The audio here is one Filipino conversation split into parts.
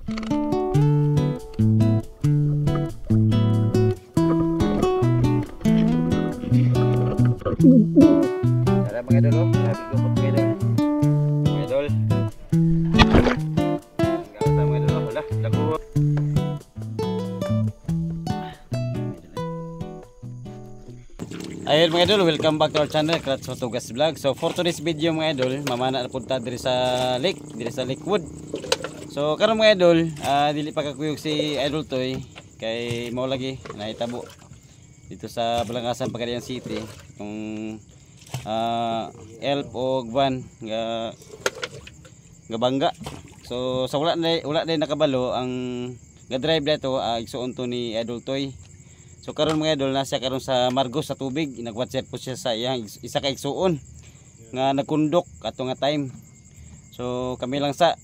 Tara mga idol, oh. Grabe lumot mga idol. Mga idol. Ganda mga idol, oh. Wala, lago. Ayun mga idol, welcome back to our channel, Krats Photogas Vlog. So for today's video mga idol, mamana na punta diri sa Lakewood. So karon mga idol, dili pa kakuyog si Idol Toy kay mao lagi nahitabo dito sa Balangasan, Pagadian City kung elf o van nga bangga. So sa wala day nakabalo ang ga-drive dito, igsuon to ni Idol Toy. So karon mga idol, nasa karon sa Margos sa tubig, nag-WhatsApp po siya sa iyang isa ka igsuon nga nagkundok ato nga time. So kami lang sa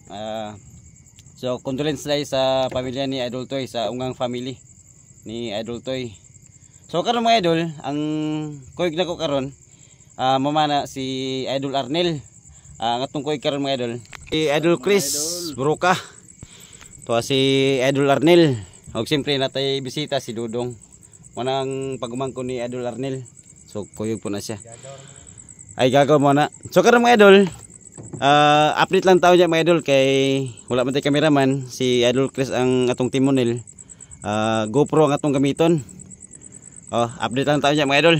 so condolence dai sa pamilya ni Idol Toy, sa ungang family ni Idol Toy. So karon mga idol, ang kuyog nako karon mamana si Idol Arnel. Ang atong kuyog karon mga idol, si Idol Chris Broca. To si Idol Arnel. Og siyempre natay bisita si Dudong. Manang pagumangko ni Idol Arnel. So kuyog po na siya. Ay gagaw mo na. So karon mga idol, update lang tayo niya mga idol kay wala man tay cameraman. Si Idol Chris ang atong timonel. GoPro ang atong gamiton. Update lang tayo niya mga idol.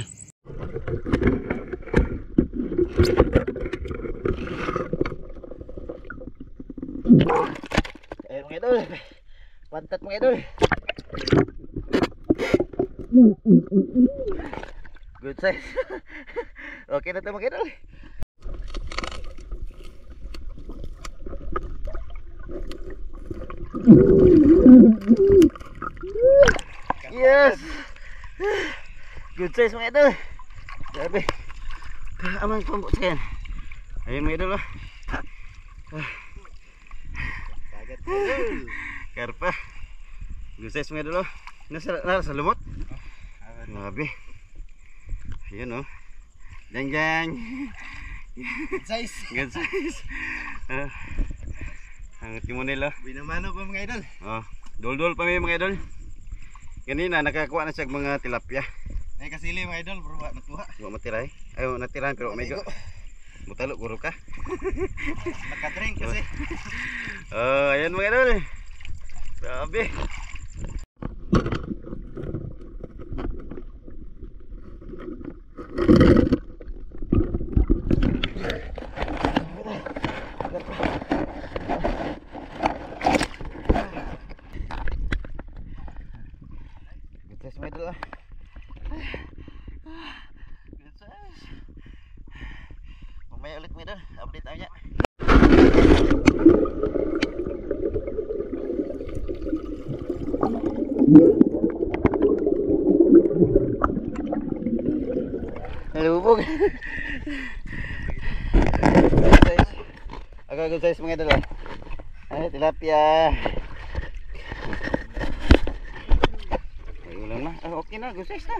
Ayun mga idol, pantat mga idol. Good size. Okay na ito mga idol. Yes. Good size mga idol. Grabe. Amang pambot sa yan. Ayun mga idol. Kagat mga idol. Karpa. Good size mga idol. Nasa lumot. Grabe. Ayun oh. Jangjang. Good size. Good size. Ang timonel oh. Binamano pa mga idol. Dol-dol pa may mga idol. Ganina nakakuha na siya mga tilapia. Ay kasili mga idol, pero natuha. Wa matiray. Ayo natirahan pero may go. Mutalo guro ka. Naka-drink kasi. Ayan mga idol. Grabe. Mamaya ulit mga idol, update tayo niya. Nalubog. Agak good size mga idol. Ay tilapia. Ay ulang na. Okay na, good size na.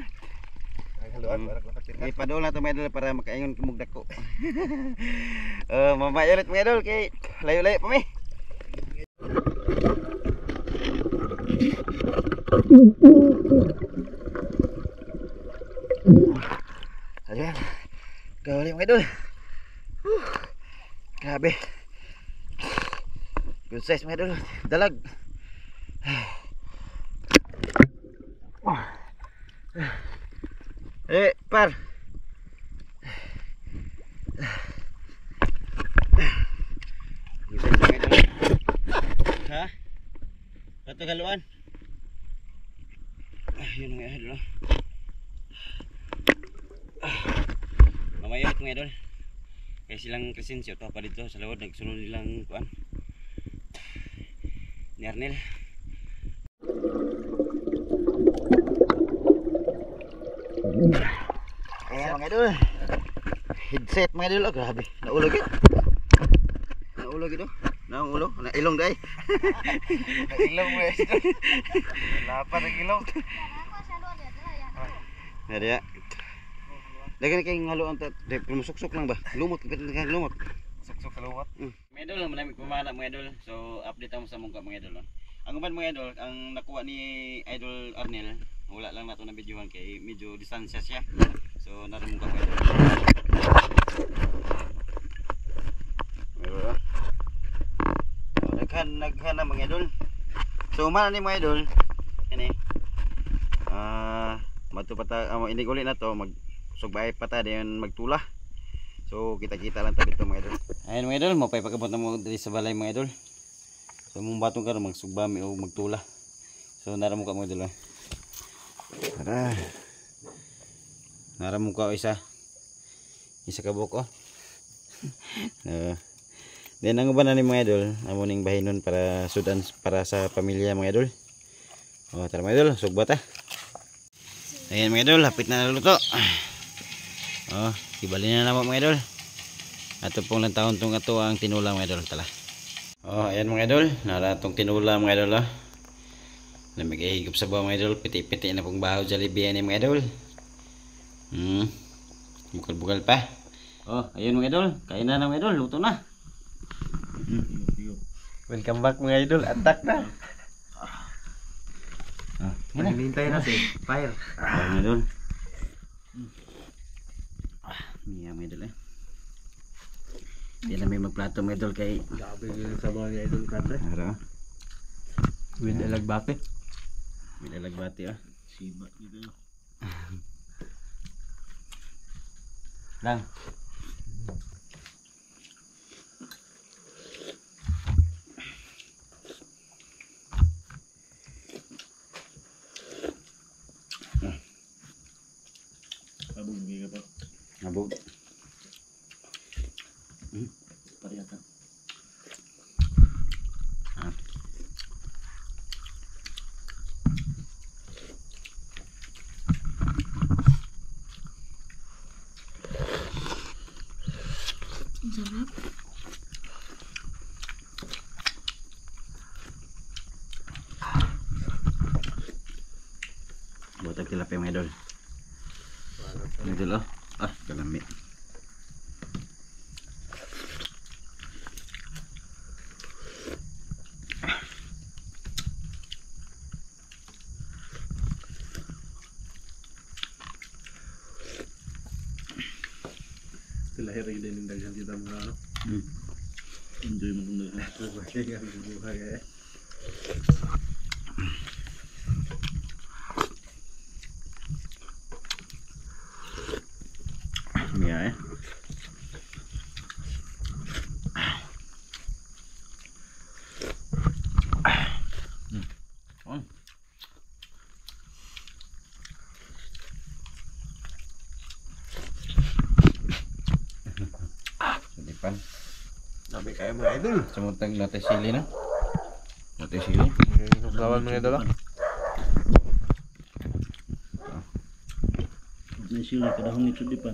Ipadol na ito mga idol para makaingon kumugdak ko. Mamaya ulit mga idol kay layo-layo pa may. Ayan. Gawali mga idol. Grabe. Good size mga idol. Dalag. Par. Good size mga idol. Ha? Pato galuan. Yun mga idol. Mamaya mga idol. Kaya silang Crescencio to pa dito sa lawad, nagsunod nilang kuan ni Arnel. Ayan mga idol, headset mga idol. Grabe, naulog yun. Naulog ito. Naulo, nailong day. Nailong mo yun. Lapan ng ilong. Nadiya. Lagi na kayong haluan ta, lumusok-sok lang ba? Lumot, lumot. Suksok kaluwat. Mga idol, manamig pamana mga idol. So, update ako sa mungka mga idol. Ang uban mga idol, ang nakuha ni Idol Arnel, wala lang nato na videohan kay medyo distansya siya. So, naramong ka mga idol. Naghan na mga idol. So, mana ni mga idol. Yan matupata inig ulit na to magsugbay pata dayon magtula. So kita-kita lang tayo dito mga idol. Ayun mga idol, mapay pagabot na mo diri sa balay mga idol. So mong batong karon magsugbami o magtula. So naramo ka mga idol. Tara. Naramo ka isa ka buko. Then ang uban na ni mga idol, amo ning bahinon para sudan para sa pamilya mga idol. Oh, tara mga idol, sugba ta. Ayan mga idol, hapit na naluto. Oh, ibali na naman mga idol. Ato pong lang taon tong ato ang tinula mga idol. Tala. Oh, ayan mga idol, nara tong tinula mga idol. Namigay higop sa bawah mga idol, piti-piti na pong bahaw Jollibee ni mga idol. Bukal-bukal pa. Oh, ayun mga idol, kain na mga idol, luto na. Welcome back mga idol, attack na. Hinintay na si fire. Mga idol. Miya mga idol Yan na may magplato mga idol kay Grabe yung sabaw ni idol katre. Ara. With alagbate. May dalagbati Siba dito. Lang. Abog bigay ka pa. Abog. Pariyata. Sarap. Botag tilapia mga idol. Mga idol kalami. Lahir rin din yung daghan kita mga ano. Enjoy mo kung daghan. Kaya nga bubuhay eh. Miya Sedipan. Sabi kayo mga idol. Samutang natin sili na. Natin sili. Lawan mga idol. May sila kadahong ito di pa.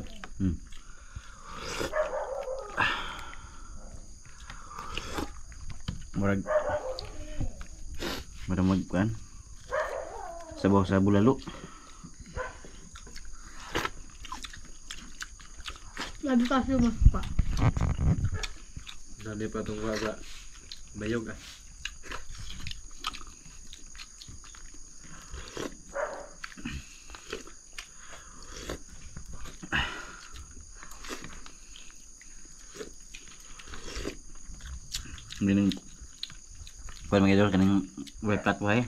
Murag magkuan. Sabaw sa bulalo. Labi kasi mas pa. Dali pa itong waga. Bayog ah. Hindi nang kuan mga idol kanang way plat way.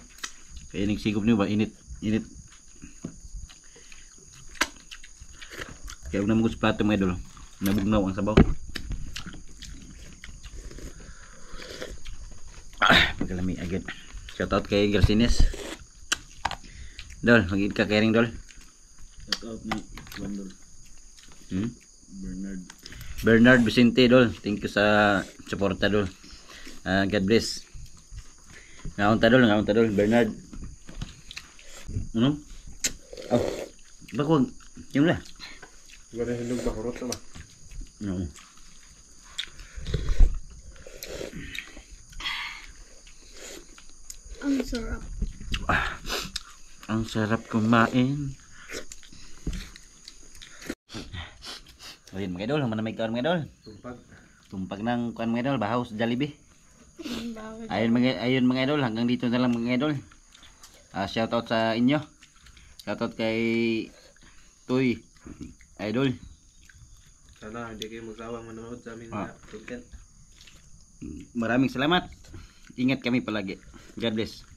Kaya nagsigop niyo ba init. Kaya huwag na mga plato mga idol. Nabugnaw ang sabaw. Pagkalami agad. Shout out kay Garcines. Dol, magiging ka caring dol. Shout out ni Bandol. Bernard Vicente dol. Thank you sa suporta dol. God bless. Ngaon ta dol Bernard. Ano? Oh. Bakog. Yung la. Ganda hindog bahurot na ba? No. Ang sarap. Ang sarap kumain. Ayun mga idol, manamig kaon mga idol. Tumpag. Tumpag ng kuan mga idol, bahaw sa Jollibee. Bakit? Ayun mga idol, hanggang dito na lang mga idol. Shoutout sa inyo. Shoutout kay Toy Idol. Sana hindi kayo magsawang manonood sa aming content. Maraming salamat. Ingat kami palagi. God bless.